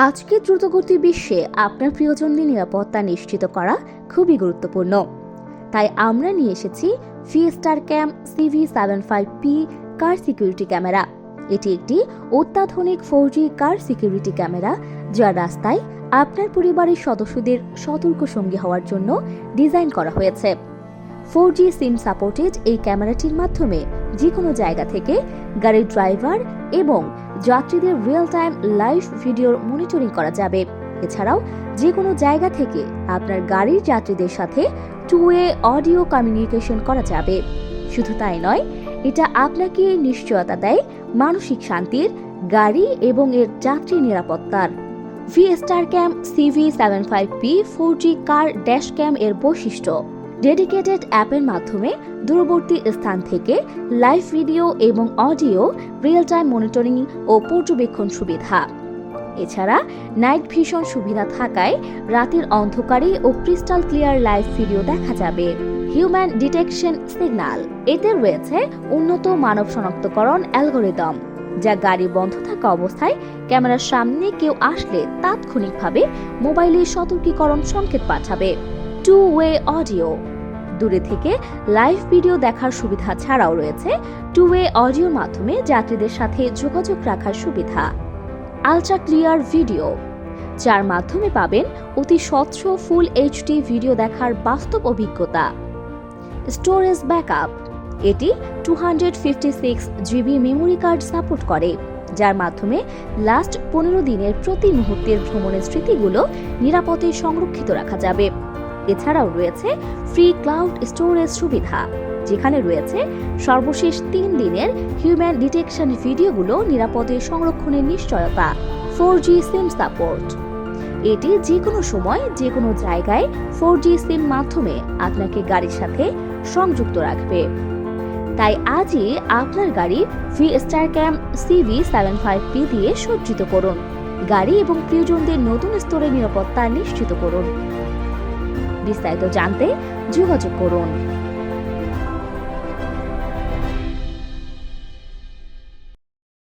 আজকের দ্রুতগতি বিশ্বে আপনার প্রিয়জনদের নিরাপত্তা নিশ্চিত করা খুবই গুরুত্বপূর্ণ। তাই আমরা নিয়ে এসেছি Vstarcam CB75P কার সিকিউরিটি ক্যামেরা। এটি একটি অত্যাধুনিক 4G কার সিকিউরিটি ক্যামেরা, যা রাস্তায় আপনার পরিবারের সদস্যদের সতর্ক সঙ্গী হওয়ার জন্য ডিজাইন করা হয়েছে। 4G সিম সাপোর্টেড এই ক্যামেরাটির মাধ্যমে যে কোনো জায়গা থেকে গাড়ির ড্রাইভার এবং যাত্রীদের রিয়েল টাইম লাইভ ভিডিওর মনিটরিং করা যাবে। এছাড়াও যে কোনো জায়গা থেকে আপনার গাড়ির যাত্রীদের সাথে 2-ওয়ে অডিও কমিউনিকেশন করা যাবে। শুধু তাই নয়, এটা আপনাকে নিশ্চয়তা দেয় মানসিক শান্তির, গাড়ি এবং এর যাত্রী নিরাপত্তার। Vstarcam CB75P 4G কার ড্যাশক্যাম এর বৈশিষ্ট্য: ডেডিকেটেড অ্যাপের মাধ্যমে দূরবর্তী স্থান থেকে লাইভ ভিডিও এবং অডিও রিয়েল টাইম মনিটরিং ও পর্যবেক্ষণ সুবিধা। এছাড়া নাইট ভিশন সুবিধা থাকায় রাতের অন্ধকারে ও ক্রিস্টাল ক্লিয়ার লাইভ ভিডিও দেখা যাবে। হিউম্যান ডিটেকশন সিগন্যাল: এতে রয়েছে উন্নত মানব শনাক্তকরণ অ্যালগরিদম, যা গাড়ি বন্ধ থাকা অবস্থায় ক্যামেরার সামনে কেউ আসলে তাৎক্ষণিকভাবে মোবাইলে সতর্কীকরণ সংকেত পাঠাবে। 2-ওয়ে অডিও: দূরে থেকে লাইভ ভিডিও দেখার সুবিধা ছাড়াও রয়েছে 2-ওয়ে অডিওর মাধ্যমে যাত্রীদের সাথে যোগাযোগ রাখার সুবিধা। আলট্রা ক্লিয়ার ভিডিও, যার মাধ্যমে পাবেন অতি স্বচ্ছ ফুল HD ভিডিও দেখার বাস্তব অভিজ্ঞতা। স্টোরেজ ব্যাকআপ: এটি 256 GB মেমোরি কার্ড সাপোর্ট করে, যার মাধ্যমে লাস্ট 15 দিনের প্রতি মুহূর্তের ভ্রমণের স্মৃতিগুলো নিরাপদে সংরক্ষিত রাখা যাবে। এছাড়াও রয়েছে ফ্রি ক্লাউড স্টোরেজ সুবিধা, যেখানে রয়েছে সর্বশেষ 3 দিনের হিউম্যান ডিটেকশন ভিডিওগুলো নিরাপদে সংরক্ষণের নিশ্চয়তা। 4G সিম সাপোর্ট: এটি যে কোনো সময় যে কোনো জায়গায় 4G সিম মাধ্যমে আপনাকে গাড়ির সাথে সংযুক্ত রাখবে। তাই আজই আপনার গাড়ি Vstarcam CB75P দিয়ে সজ্জিত করুন। গাড়ি এবং প্রিয়জনদের নতুন স্তরের নিরাপত্তা নিশ্চিত করুন। বিস্তারিত জানতে যোগাযোগ করুন।